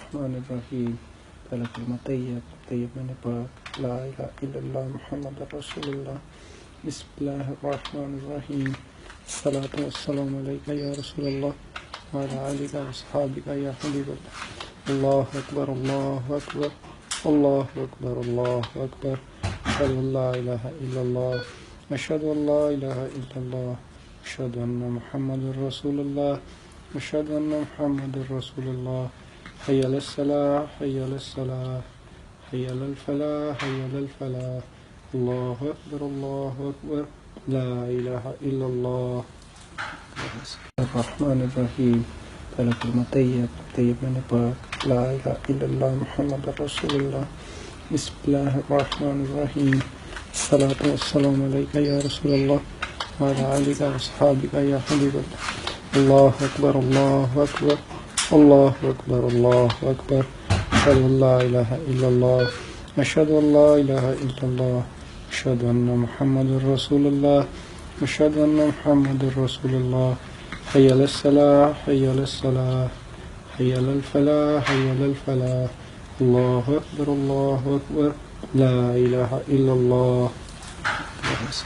الرحمن الرحیم. پہلا کلمہ طیب میں نے پڑھا لا الہ الا اللہ محمد رسول اللہ. بسم اللہ الرحمن الرحیم. الصلاۃ والسلام علیک یا رسول اللہ وعلی آلک واصحابک یا حبیب اللہ. اللہ اکبر اللہ اکبر اللہ اکبر اللہ اکبر. اشہد ان لا الہ الا اللہ اشہد ان لا الہ الا اللہ اشہد ان محمد رسول اللہ اشہد ان محمد رسول اللہ. حی علی الصلاۃ حی علی الصلاۃ حی علی الفلاح حی علی الفلاح. اللہ اکبر لا الہ الا اللہ. الرحمن الرحیم. پہلا کلمہ طیب میں نے پڑھا لا الہ الا اللہ محمد رسول اللہ. بسم اللہ الرحمن الرحیم. الصلاۃ والسلام علیک یا رسول اللہ وعلی آلک واصحابک یا حبیب اللہ. اللہ اکبر اللہ اکبر اللہ اکبر اللہ اکبر. اشہد ان لا الہ الا اللہ اشہد ان لا الہ الا اللہ اشہد ان محمد رسول اللہ اشہد ان محمد رسول اللہ. حی علی الصلاۃ حی علی الصلاۃ حی علی الفلاح حی علی الفلاح. اللہ اکبر لا الہ الا اللہ.